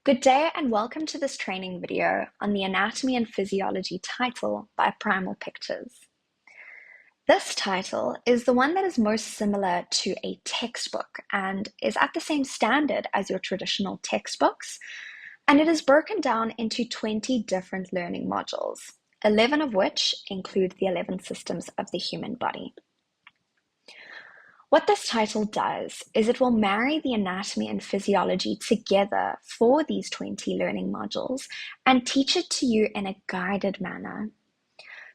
Good day and welcome to this training video on the Anatomy and Physiology title by Primal Pictures. This title is the one that is most similar to a textbook and is at the same standard as your traditional textbooks, and it is broken down into 20 different learning modules, 11 of which include the 11 systems of the human body. What this title does is it will marry the anatomy and physiology together for these 20 learning modules and teach it to you in a guided manner.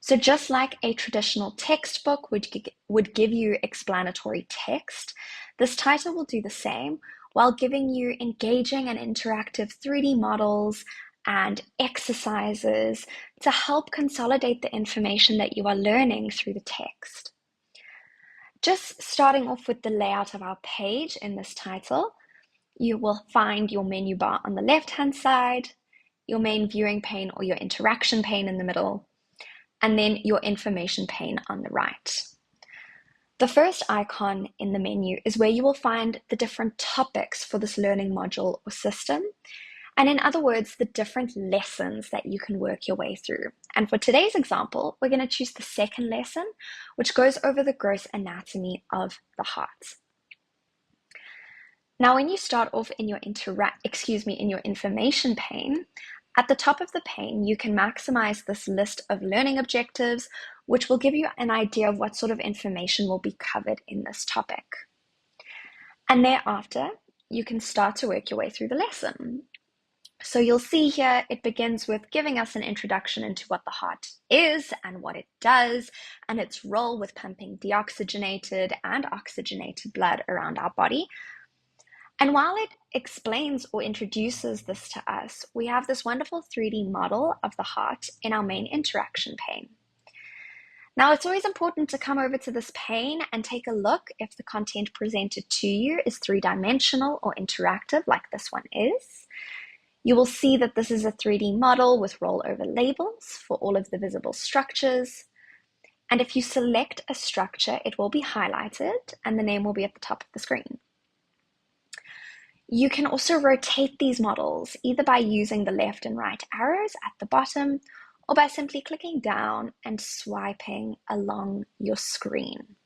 So just like a traditional textbook would give you explanatory text, this title will do the same while giving you engaging and interactive 3D models and exercises to help consolidate the information that you are learning through the text. Just starting off with the layout of our page in this title, you will find your menu bar on the left-hand side, your main viewing pane or your interaction pane in the middle, and then your information pane on the right. The first icon in the menu is where you will find the different topics for this learning module or system, and in other words, the different lessons that you can work your way through. And for today's example, we're going to choose the second lesson, which goes over the gross anatomy of the heart. Now, when you start off in your information pane, at the top of the pane, you can maximize this list of learning objectives, which will give you an idea of what sort of information will be covered in this topic. And thereafter, you can start to work your way through the lesson. So you'll see here, it begins with giving us an introduction into what the heart is and what it does, and its role with pumping deoxygenated and oxygenated blood around our body. And while it explains or introduces this to us, we have this wonderful 3D model of the heart in our main interaction pane. Now, it's always important to come over to this pane and take a look if the content presented to you is three-dimensional or interactive like this one is. You will see that this is a 3D model with rollover labels for all of the visible structures. And if you select a structure, it will be highlighted and the name will be at the top of the screen. You can also rotate these models either by using the left and right arrows at the bottom or by simply clicking down and swiping along your screen.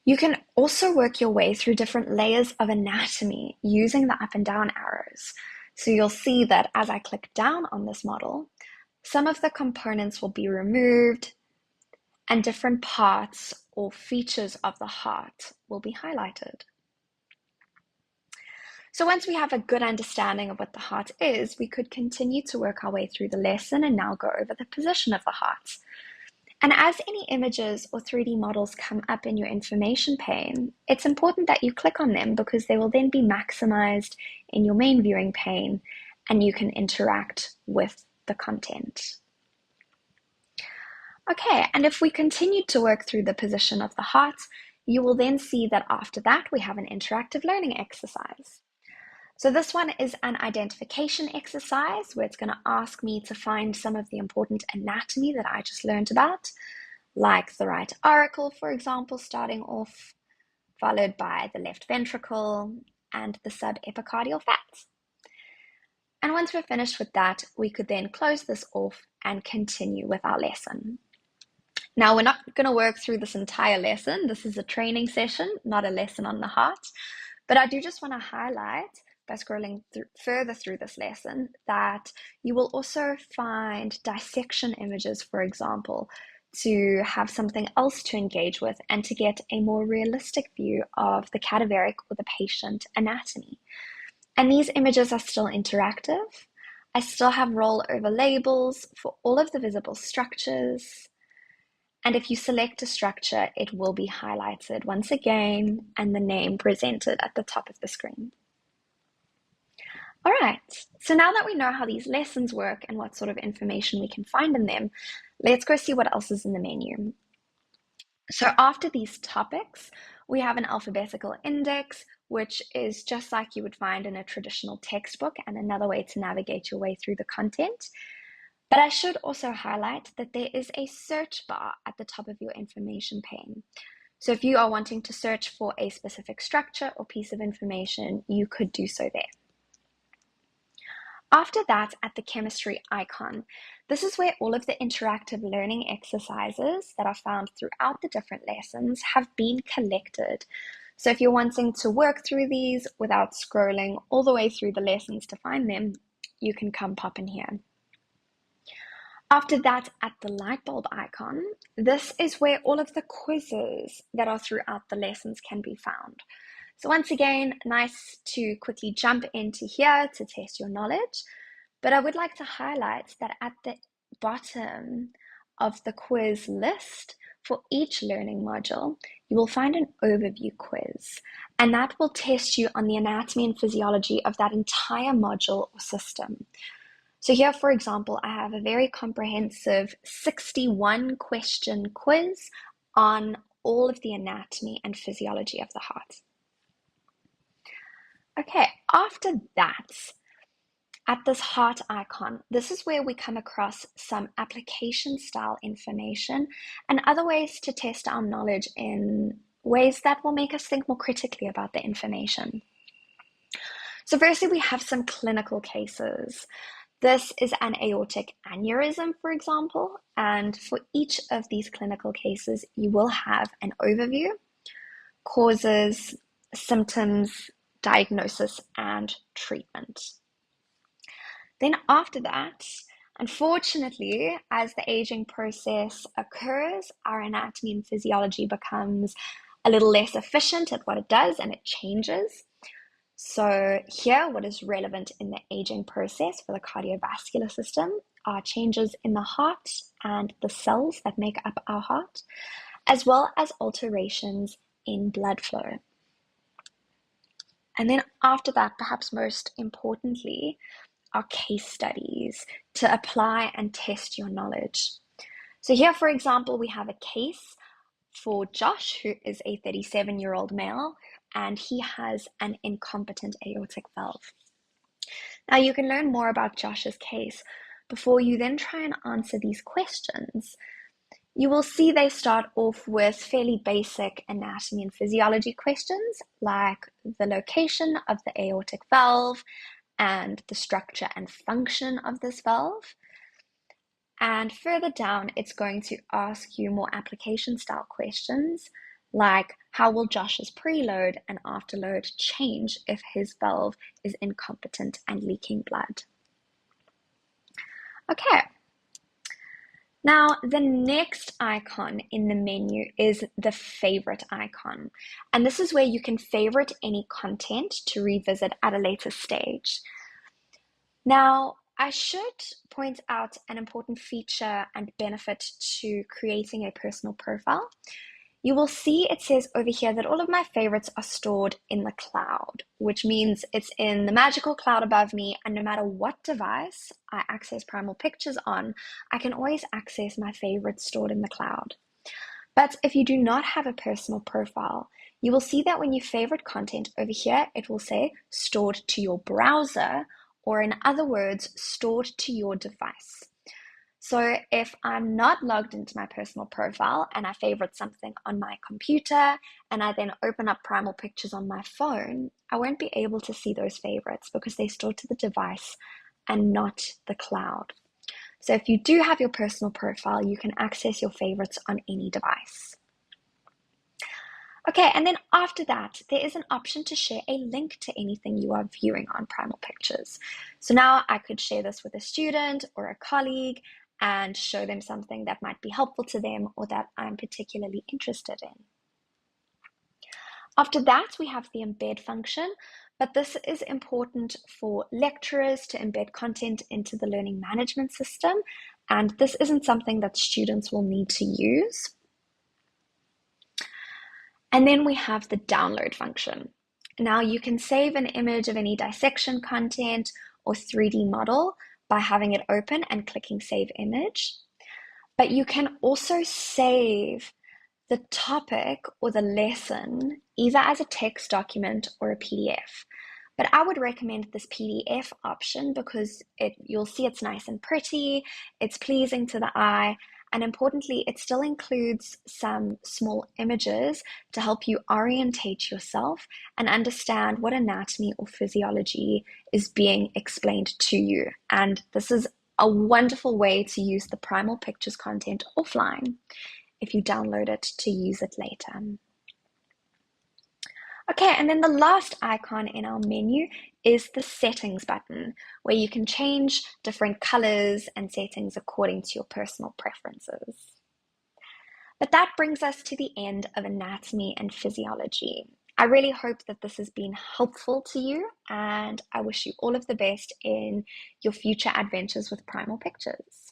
You can also work your way through different layers of anatomy using the up and down arrows. So you'll see that as I click down on this model, some of the components will be removed and different parts or features of the heart will be highlighted. So once we have a good understanding of what the heart is, we could continue to work our way through the lesson and now go over the position of the heart. And as any images or 3D models come up in your information pane, it's important that you click on them because they will then be maximized in your main viewing pane and you can interact with the content. Okay, and if we continue to work through the position of the heart, you will then see that after that we have an interactive learning exercise. So this one is an identification exercise where it's going to ask me to find some of the important anatomy that I just learned about, like the right auricle, for example, starting off, followed by the left ventricle and the subepicardial fat. And once we're finished with that, we could then close this off and continue with our lesson. Now, we're not going to work through this entire lesson. This is a training session, not a lesson on the heart. But I do just want to highlight, by scrolling further through this lesson, that you will also find dissection images, for example, to have something else to engage with and to get a more realistic view of the cadaveric or the patient anatomy. And these images are still interactive. I still have rollover labels for all of the visible structures. And if you select a structure, it will be highlighted once again and the name presented at the top of the screen. All right, so now that we know how these lessons work and what sort of information we can find in them, let's go see what else is in the menu. So after these topics, we have an alphabetical index, which is just like you would find in a traditional textbook and another way to navigate your way through the content. But I should also highlight that there is a search bar at the top of your information pane. So if you are wanting to search for a specific structure or piece of information, you could do so there. After that, at the chemistry icon, this is where all of the interactive learning exercises that are found throughout the different lessons have been collected. So if you're wanting to work through these without scrolling all the way through the lessons to find them, you can come pop in here. After that, at the light bulb icon, this is where all of the quizzes that are throughout the lessons can be found. So once again, nice to quickly jump into here to test your knowledge, but I would like to highlight that at the bottom of the quiz list for each learning module, you will find an overview quiz, and that will test you on the anatomy and physiology of that entire module or system. So here, for example, I have a very comprehensive 61 question quiz on all of the anatomy and physiology of the heart. Okay, after that, at this heart icon, this is where we come across some application style information and other ways to test our knowledge in ways that will make us think more critically about the information. So firstly, we have some clinical cases. This is an aortic aneurysm, for example, and for each of these clinical cases, you will have an overview, causes, symptoms, diagnosis, and treatment. Then after that, unfortunately, as the aging process occurs, our anatomy and physiology becomes a little less efficient at what it does, and it changes. So here, what is relevant in the aging process for the cardiovascular system are changes in the heart and the cells that make up our heart, as well as alterations in blood flow. And then after that, perhaps most importantly, are case studies to apply and test your knowledge. So here, for example, we have a case for Josh, who is a 37-year-old male, and he has an incompetent aortic valve. Now, you can learn more about Josh's case before you then try and answer these questions. You will see they start off with fairly basic anatomy and physiology questions, like the location of the aortic valve and the structure and function of this valve. And further down, it's going to ask you more application style questions, like how will Josh's preload and afterload change if his valve is incompetent and leaking blood? Okay. Now, the next icon in the menu is the favorite icon. And this is where you can favorite any content to revisit at a later stage. Now, I should point out an important feature and benefit to creating a personal profile. You will see it says over here that all of my favorites are stored in the cloud, which means it's in the magical cloud above me, and no matter what device I access Primal Pictures on, I can always access my favorites stored in the cloud. But if you do not have a personal profile, you will see that when you favorite content over here, it will say stored to your browser, or in other words, stored to your device. So if I'm not logged into my personal profile and I favorite something on my computer and I then open up Primal Pictures on my phone, I won't be able to see those favorites because they're stored to the device and not the cloud. So if you do have your personal profile, you can access your favorites on any device. Okay, and then after that, there is an option to share a link to anything you are viewing on Primal Pictures. So now I could share this with a student or a colleague and show them something that might be helpful to them or that I'm particularly interested in. After that, we have the embed function, but this is important for lecturers to embed content into the learning management system, and this isn't something that students will need to use. And then we have the download function. Now you can save an image of any dissection content or 3D model by having it open and clicking Save Image. But you can also save the topic or the lesson either as a text document or a PDF. But I would recommend this PDF option because you'll see it's nice and pretty, it's pleasing to the eye, And importantly, it still includes some small images to help you orientate yourself and understand what anatomy or physiology is being explained to you. And this is a wonderful way to use the Primal Pictures content offline if you download it to use it later. Okay, and then the last icon in our menu is the settings button, where you can change different colors and settings according to your personal preferences. But that brings us to the end of anatomy and physiology. I really hope that this has been helpful to you, and I wish you all of the best in your future adventures with Primal Pictures.